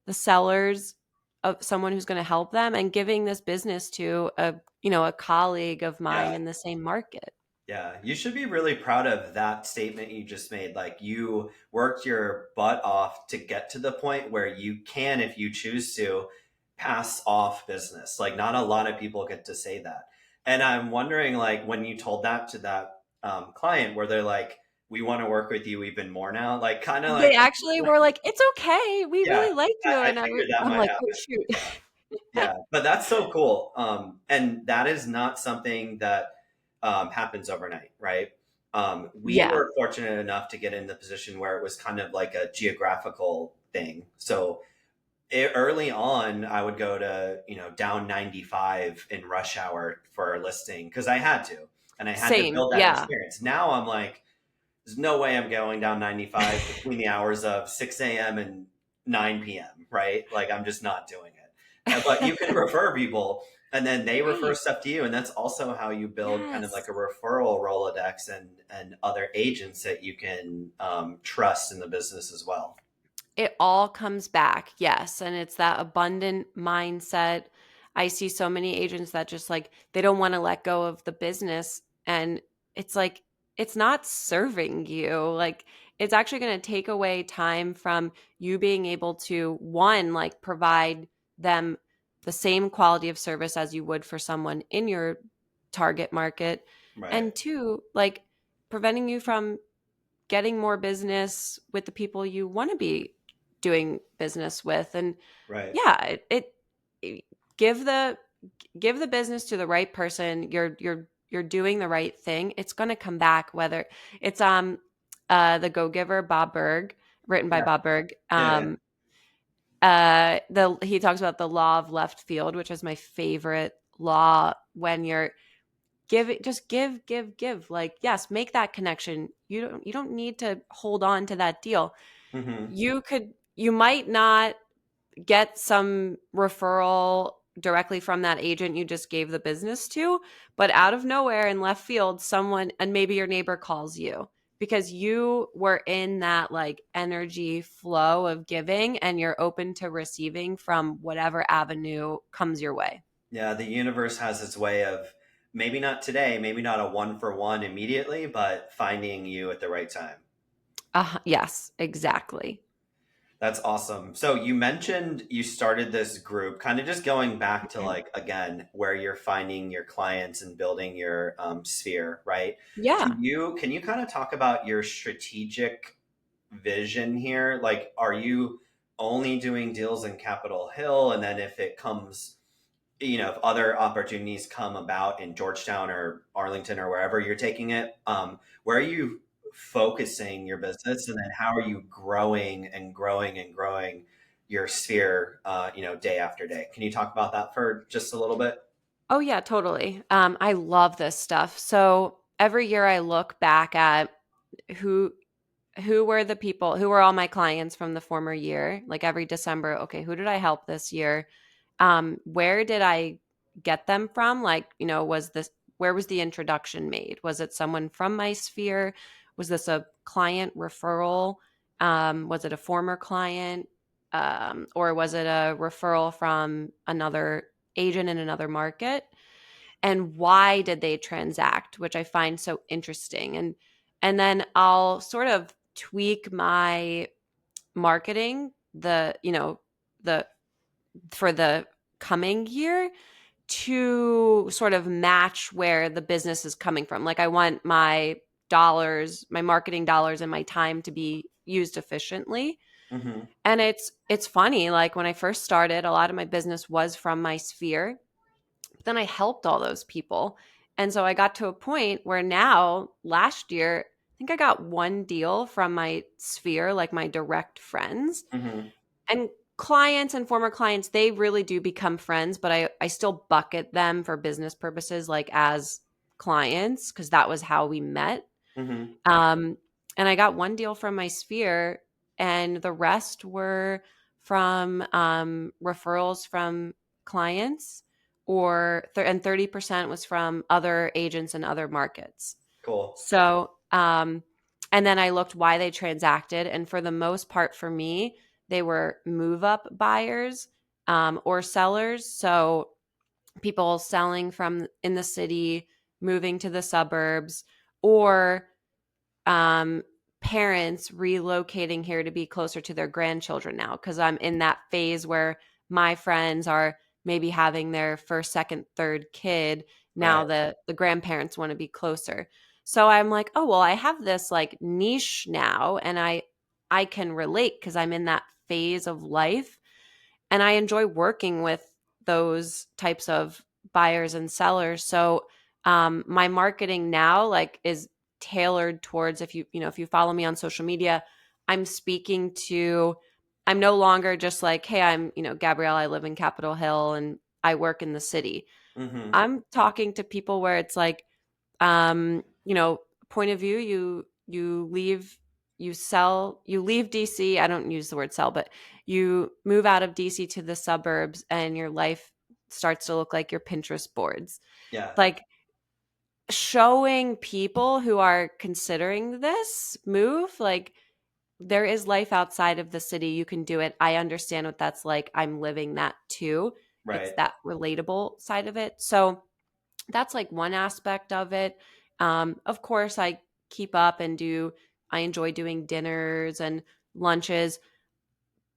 the sellers, of someone who's going to help them, and giving this business to a colleague of Yeah. mine in the same market. Yeah, you should be really proud of that statement you just made. Like, you worked your butt off to get to the point where you can, if you choose to, pass off business. Like, not a lot of people get to say that. And I'm wondering, like, when you told that to that client, where they're like, "We want to work with you even more now," like, kind of They like, actually were like, "It's okay. We yeah, really liked you." I And figured that I'm might like, "Oh happen. shoot." Yeah, but that's so cool. And that is not something that happens overnight, right? We Yeah, were fortunate enough to get in the position where it was kind of like a geographical thing. So early on, I would go to, down 95 in rush hour for a listing because I had to, and I had to same. build that Yeah. experience. Now I'm like, there's no way I'm going down 95 between the hours of 6 a.m. and 9 p.m., right? Like, I'm just not doing it. But you can refer people and then they refer Right. stuff to you. And that's also how you build kind of like Yes. a referral Rolodex and other agents that you can trust in the business as well. It all comes back. Yes. And it's that abundant mindset. I see so many agents that just like, they don't want to let go of the business. And it's like, it's not serving you. Like, it's actually going to take away time from you being able to, one, like provide them the same quality of service as you would for someone in your target market. Right. And two, like preventing you from getting more business with the people you want to be doing business with. And Right. yeah, it give the give the business to the right person. You're doing the right thing. It's going to come back. Whether it's the Go Giver, Bob Berg, written by Yeah. Bob Berg. Yeah. Yeah. The he talks about the law of left field, which is my favorite law. When you're give it, just give, like, yes, make that connection. You don't need to hold on to that deal. Hmm. You might not get some referral directly from that agent you just gave the business to, but out of nowhere in left field, someone, and maybe your neighbor, calls you because you were in that like energy flow of giving and you're open to receiving from whatever avenue comes your way. Yeah. The universe has its way of maybe not today, maybe not a one for one immediately, but finding you at the right time. Yes, exactly. That's awesome. So you mentioned you started this group, kind of just going back to like again where you're finding your clients and building your sphere, right? Yeah. Can you kind of talk about your strategic vision here? Like, are you only doing deals in Capitol Hill, and then if it comes, if other opportunities come about in Georgetown or Arlington or wherever you're taking it, where are you focusing your business, and then how are you growing and growing and growing your sphere, day after day? Can you talk about that for just a little bit? Oh yeah, totally. I love this stuff. So every year I look back at who who were all my clients from the former year. Like every December, okay, who did I help this year? Where did I get them from? Like, where was the introduction made? Was it someone from my sphere? Was this a client referral? Was it a former client? Or was it a referral from another agent in another market? And why did they transact, which I find so interesting. And then I'll sort of tweak my marketing, the for the coming year, to sort of match where the business is coming from. Like, I want my marketing dollars and my time to be used efficiently. Hmm. And it's funny, like when I first started, a lot of my business was from my sphere, but then I helped all those people. And so I got to a point where now, last year, I think I got one deal from my sphere, like my direct friends. Hmm. And clients and former clients, they really do become friends, but I still bucket them for business purposes, like as clients, because that was how we met. Hmm. Um, and I got one deal from my sphere, and the rest were from referrals from clients, and 30% was from other agents in other markets. Cool. So, and then I looked why they transacted. And for the most part, for me, they were move up buyers or sellers. So people selling from in the city, moving to the suburbs, or um, parents relocating here to be closer to their grandchildren now, because I'm in that phase where my friends are maybe having their first, second, third kid. Now Right. the grandparents want to be closer. So I'm like, oh, well, I have this like niche now, and I can relate because I'm in that phase of life, and I enjoy working with those types of buyers and sellers. So my marketing now like is tailored towards, if you follow me on social media, I'm speaking to I'm no longer just like, hey, I'm, Gabrielle, I live in Capitol Hill and I work in the city. Hmm. I'm talking to people where it's like, point of view, you leave DC. I don't use the word sell, but you move out of DC to the suburbs and your life starts to look like your Pinterest boards. Yeah. Like, showing people who are considering this move, like, there is life outside of the city. You can do it. I understand what that's like. I'm living that too. It's Right. that relatable side of it. So that's like one aspect of it. Of course, I keep up and I enjoy doing dinners and lunches.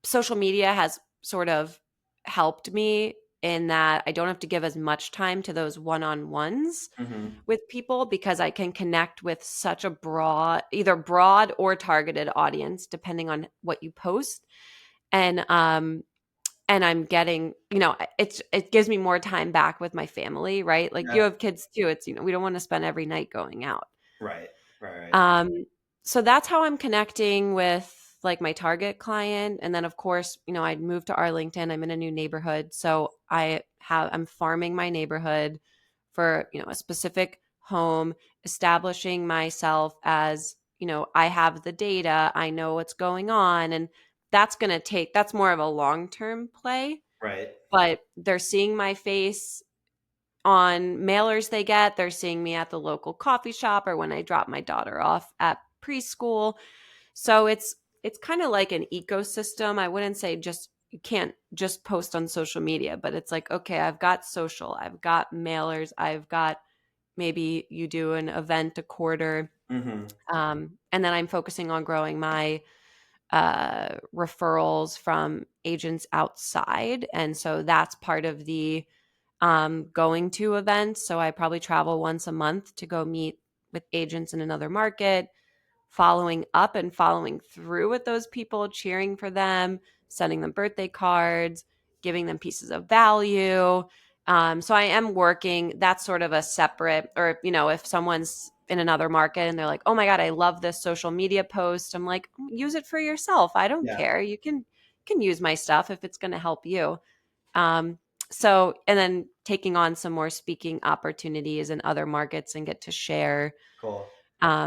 Social media has sort of helped me in that I don't have to give as much time to those one-on-ones Hmm. with people because I can connect with such a either broad or targeted audience, depending on what you post. And I'm getting, it gives me more time back with my family, right? Like you Yeah. have kids too. It's, we don't want to spend every night going out. Right. Right. Right. Um, so that's how I'm connecting with like my target client. And then of course, I'd moved to Arlington. I'm in a new neighborhood. So I'm farming my neighborhood for, a specific home, establishing myself as, I have the data, I know what's going on. And that's more of a long-term play, Right. but they're seeing my face on mailers they get. They're seeing me at the local coffee shop or when I drop my daughter off at preschool. So it's kind of like an ecosystem. I wouldn't say just you can't just post on social media, but it's like, okay, I've got social, I've got mailers, I've got maybe you do an event a quarter. Hmm. And then I'm focusing on growing my referrals from agents outside. And so that's part of the going to events. So I probably travel once a month to go meet with agents in another market, following up and following through with those people, cheering for them, sending them birthday cards, giving them pieces of value. So I am working. That's sort of a separate, or if someone's in another market and they're like, "Oh my god, I love this social media post," I'm like, "Use it for yourself. I don't Yeah. care. You can use my stuff if it's going to help you." Um, so, and then taking on some more speaking opportunities in other markets and get to share Cool.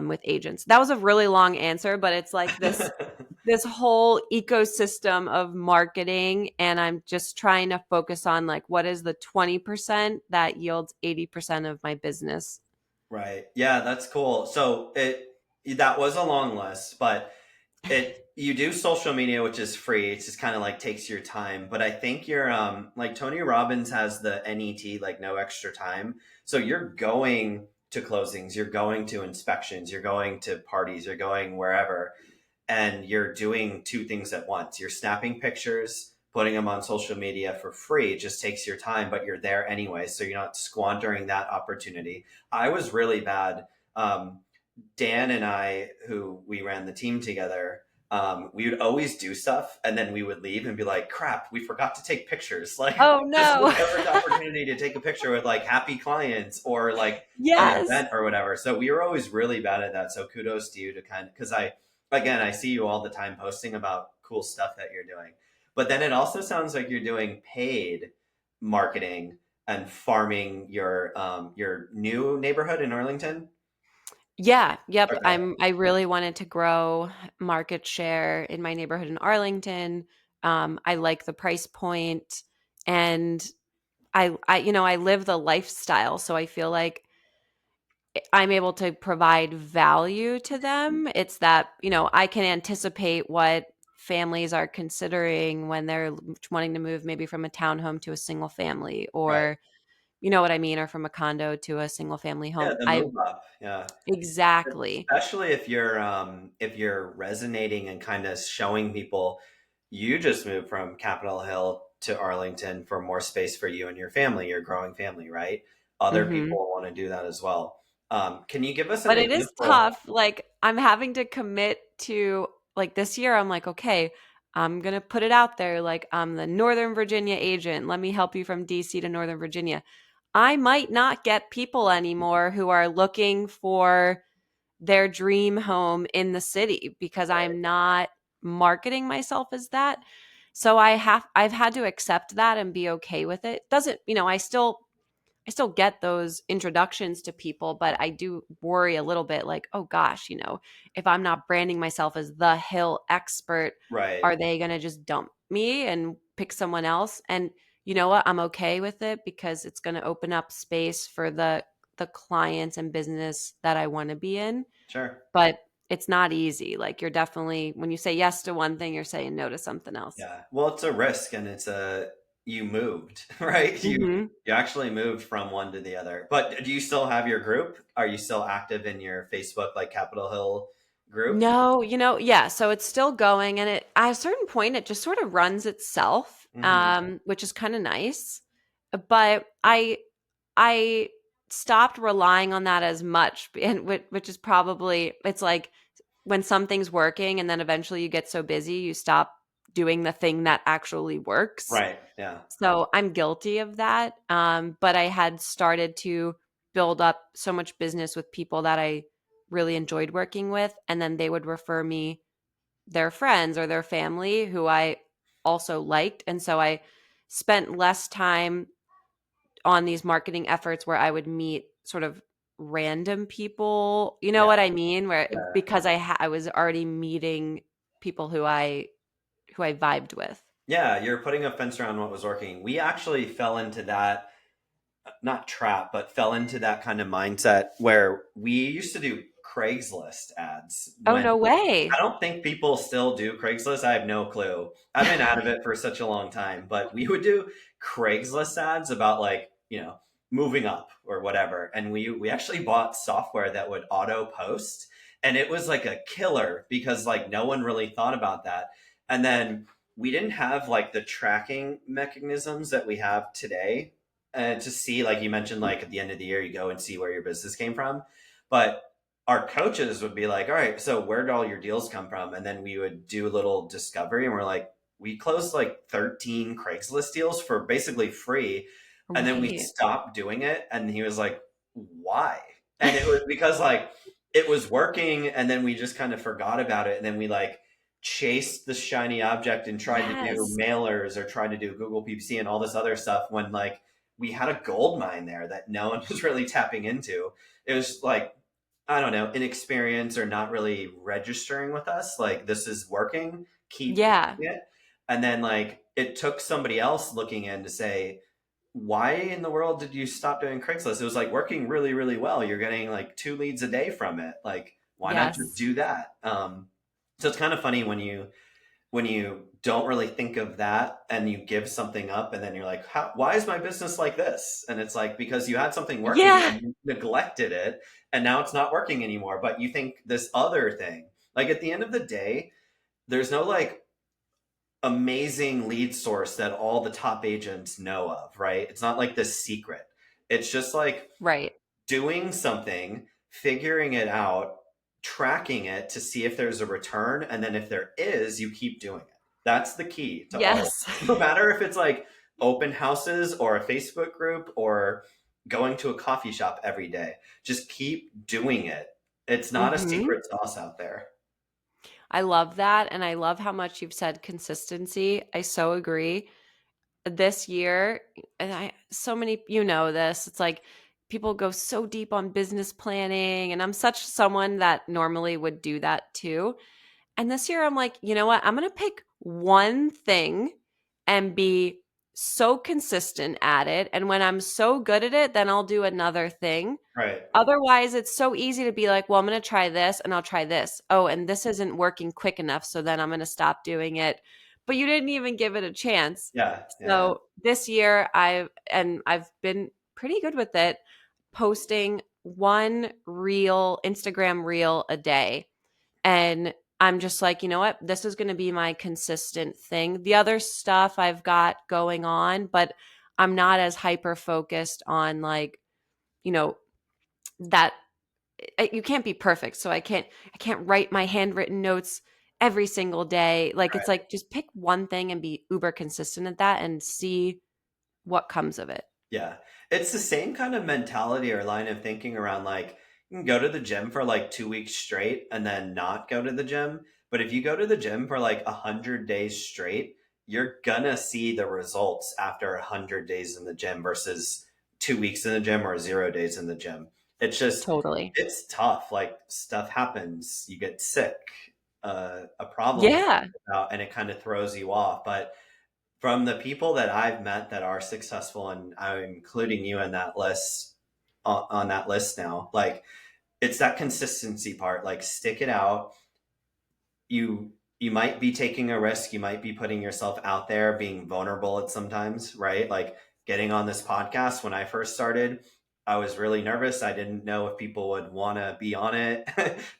with agents. That was a really long answer, but it's like this whole ecosystem of marketing, and I'm just trying to focus on like what is the 20% that yields 80% of my business. Right. Yeah, that's cool. So that was a long list, but you do social media, which is free. It's just kind of like takes your time. But I think you're like Tony Robbins has the NET, like no extra time. So you're going to closings, you're going to inspections, you're going to parties, you're going wherever, and you're doing two things at once. You're snapping pictures, putting them on social media for free. It just takes your time, but you're there anyway. So you're not squandering that opportunity. I was really bad. Dan and I, who we ran the team together, we would always do stuff and then we would leave and be like, crap, we forgot to take pictures. Like, Oh this was no. a perfect opportunity to take a picture with like happy clients or like an Yes. event or whatever. So we were always really bad at that. So kudos to you to because again, I see you all the time posting about cool stuff that you're doing. But then it also sounds like you're doing paid marketing and farming your new neighborhood in Arlington. Yeah, yep. Okay. I really wanted to grow market share in my neighborhood in Arlington. I like the price point, and I live the lifestyle, so I feel like I'm able to provide value to them. It's that, I can anticipate what families are considering when they're wanting to move maybe from a townhome to a single family, Right. or you know what I mean, or from a condo to a single family Yeah, home. the I move up. Yeah. exactly. Especially if you're resonating and kind of showing people you just moved from Capitol Hill to Arlington for more space for you and your family, your growing family, right? Other Mhm. people want to do that as well. Can you give us an But it is example? tough. Like, I'm having to commit to, like, this year, I'm like, okay, I'm going to put it out there. Like, I'm the Northern Virginia agent. Let me help you from DC to Northern Virginia. I might not get people anymore who are looking for their dream home in the city because Right. I'm not marketing myself as that. So I've had to accept that and be okay with it. Doesn't, I still get those introductions to people, but I do worry a little bit like, oh gosh, if I'm not branding myself as the Hill expert, Right. are they going to just dump me and pick someone else? And you know what? I'm okay with it because it's going to open up space for the clients and business that I want to be in. Sure. But it's not easy. Like you're definitely when you say yes to one thing, you're saying no to something else. Yeah. Well, it's a risk and you moved, right? Hmm. You actually moved from one to the other. But do you still have your group? Are you still active in your Facebook like Capitol Hill group? No, yeah, so it's still going and it at a certain point it just sort of runs itself, Hmm. which is kind of nice. But I stopped relying on that as much and which is probably it's like when something's working and then eventually you get so busy you stop doing the thing that actually works. Right. Yeah. So I'm guilty of that. But I had started to build up so much business with people that I really enjoyed working with. And then they would refer me their friends or their family who I also liked. And so I spent less time on these marketing efforts where I would meet sort of random people. You know Yeah. what I mean? Where Yeah. because I was already meeting people who I vibed with. Yeah. You're putting a fence around what was working. We actually fell into that, not trap, but fell into that kind of mindset where we used to do Craigslist ads Oh, when no I way. don't think people still do Craigslist. I have no clue. I've been out of it for such a long time, but we would do Craigslist ads about like, moving up or whatever. And we actually bought software that would auto post and it was like a killer because like no one really thought about that. And then we didn't have like the tracking mechanisms that we have today to see like you mentioned like at the end of the year you go and see where your business came from. But our coaches would be like, all right, so where did all your deals come from? And then we would do a little discovery and we're like, we closed like 13 Craigslist deals for basically free. And then we Right. stopped doing it. And he was like, why? And it was because like it was working and then we just kind of forgot about it. And then we like chased the shiny object and tried to do Yes. mailers or tried to do Google PPC and all this other stuff when like we had a gold mine there that no one was really tapping into. It was like I don't know, inexperience or not really registering with us. Like, this is working, keep Yeah. doing it. And then, like, it took somebody else looking in to say, why in the world did you stop doing Craigslist? It was like working really, really well. You're getting like 2 leads a day from it. Like, why not just Yes. do that? So it's kind of funny when you don't really think of that and you give something up and then you're like why is my business like this and it's like because you had something working Yeah. and you neglected it and now it's not working anymore but you think this other thing like at the end of the day there's no like amazing lead source that all the top agents know of, right? It's not like this secret. It's just like Right. doing something, figuring it out, tracking it to see if there's a return. And then if there is, you keep doing it. That's the key to all of Yes. it. No matter if it's like open houses or a Facebook group or going to a coffee shop every day, just keep doing it. It's not a Hmm. secret sauce out there. I love that. And I love how much you've said consistency. I so agree. This year, and so many, this, it's like people go so deep on business planning. And I'm such someone that normally would do that too. And this year I'm like, you know what? I'm going to pick one thing and be so consistent at it. And when I'm so good at it, then I'll do another thing. Right. Otherwise, it's so easy to be like, well, I'm going to try this and I'll try this. Oh, and this isn't working quick enough. So then I'm going to stop doing it. But you didn't even give it a chance. Yeah. Yeah. So this year I've been pretty good with it, posting one reel, Instagram reel a day. And I'm just like, you know what? This is going to be my consistent thing. The other stuff I've got going on, but I'm not as hyper focused on like, you know, that you can't be perfect. So I can't write my handwritten notes every single day. Like it's like just pick one thing and be uber consistent at that and see what comes of it. Yeah. It's the same kind of mentality or line of thinking around like you can go to the gym for like 2 weeks straight and then not go to the gym. But if you go to the gym for like 100 days straight, you're gonna see the results after 100 days in the gym versus 2 weeks in the gym or 0 days in the gym. It's just Totally. it's tough. Like stuff happens, you get sick, a problem Yeah. out, and it kind of throws you off. But from the people that I've met that are successful, and I'm including you in that list on that list now, like it's that consistency part. Like stick it out. You you might be taking a risk. You might be putting yourself out there, being vulnerable at sometimes, right? Like getting on this podcast when I first started, I was really nervous. I didn't know if people would want to be on it.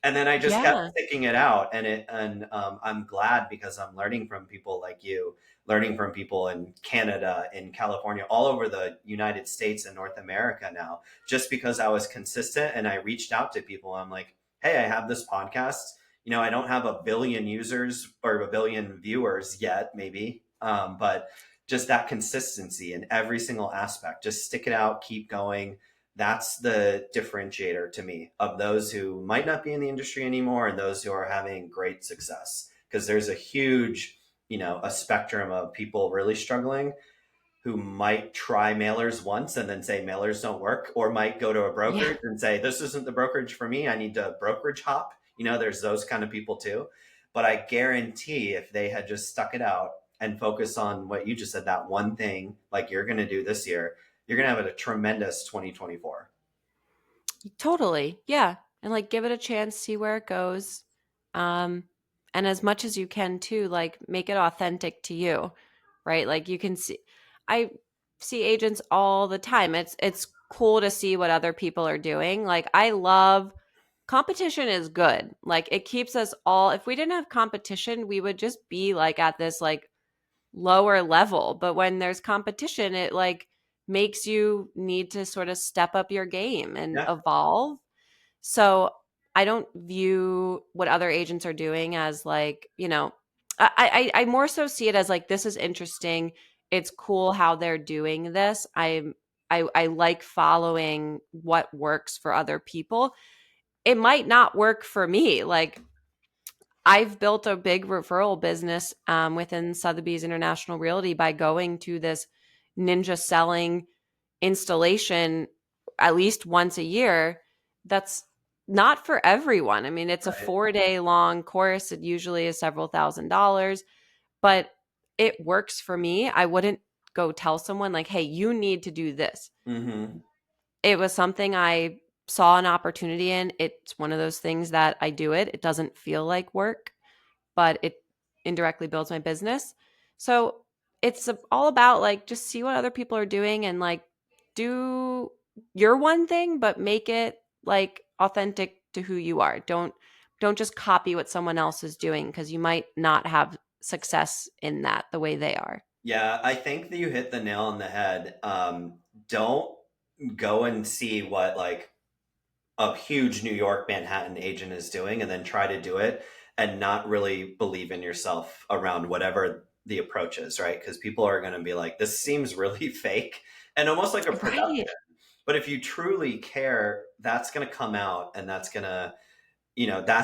And then I just kept Yeah. sticking it out. I'm glad because I'm learning from people like you, learning from people in Canada, in California, all over the United States and North America now, just because I was consistent and I reached out to people. I'm like, hey, I have this podcast. I don't have a billion users or a billion viewers yet, maybe, but just that consistency in every single aspect, just stick it out, keep going. That's the differentiator to me of those who might not be in the industry anymore and those who are having great success. Because there's a huge, a spectrum of people really struggling who might try mailers once and then say mailers don't work, or might go to a Yeah. brokerage and say, this isn't the brokerage for me. I need to brokerage hop. There's those kind of people too. But I guarantee if they had just stuck it out and focus on what you just said, that one thing like you're going to do this year, you're going to have a tremendous 2024. Totally. Yeah. And like give it a chance, see where it goes. Um and as much as you can too, like make it authentic to you, right? Like you can see I see agents all the time. It's cool to see what other people are doing. Like I love competition is good. Like it keeps us all if we didn't have competition, we would just be like at this like lower level. But when there's competition, it like makes you need to sort of step up your game and Yeah. evolve. So I don't view what other agents are doing as like, I more so see it as like this is interesting. It's cool how they're doing this. I like following what works for other people. It might not work for me. Like I've built a big referral business within Sotheby's International Realty by going to this ninja selling installation at least once a year. That's not for everyone. I mean, it's a Right. 4 day long course. It usually is several $1,000s, but it works for me. I wouldn't go tell someone, like, hey, you need to do this. Mm-hmm. It was something I saw an opportunity in. It's one of those things that I do it. It doesn't feel like work, but it indirectly builds my business. So it's all about like just see what other people are doing and like do your one thing, but make it like authentic to who you are. Don't just copy what someone else is doing because you might not have success in that the way they are. Yeah, I think that you hit the nail on the head. Don't go and see what like a huge New York Manhattan agent is doing and then try to do it and not really believe in yourself around whatever the approach is, right? Because people are going to be like, this seems really fake and almost like a Right. production. But if you truly care, that's going to come out and that's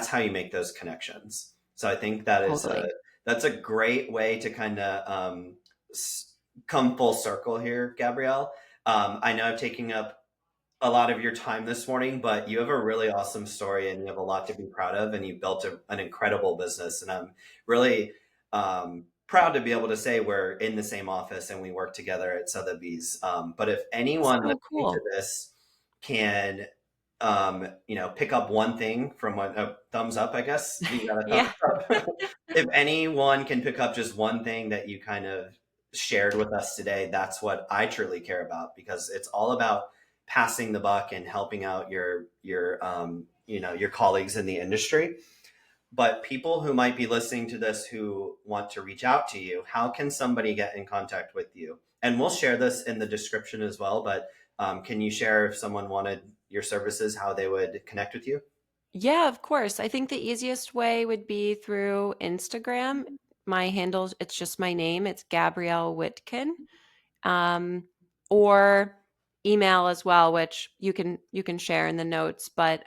how you make those connections. So I think Totally. that's a great way to kind of come full circle here, Gabrielle. I know I'm taking up a lot of your time this morning, but you have a really awesome story and you have a lot to be proud of, and you built an incredible business. And I'm really proud to be able to say we're in the same office and we work together at Sotheby's. But if anyone So listening to cool. this can, pick up one thing from what a thumbs up, I guess you got a thumbs Yeah. up. If anyone can pick up just one thing that you kind of shared with us today, that's what I truly care about because it's all about passing the buck and helping out your colleagues in the industry. But people who might be listening to this who want to reach out to you, how can somebody get in contact with you? And we'll share this in the description as well. But can you share if someone wanted your services, how they would connect with you? Yeah, of course. I think the easiest way would be through Instagram. My handle, it's just my name. It's Gabrielle Witkin. Um, or email as well, which you can share in the notes. But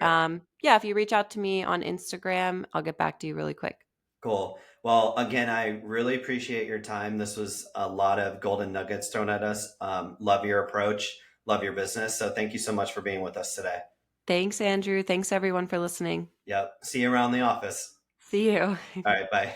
yeah, if you reach out to me on Instagram, I'll get back to you really quick. Cool. Well, again, I really appreciate your time. This was a lot of golden nuggets thrown at us. Love your approach, love your business. So thank you so much for being with us today. Thanks, Andrew. Thanks everyone for listening. Yep. See you around the office. See you. All right. Bye.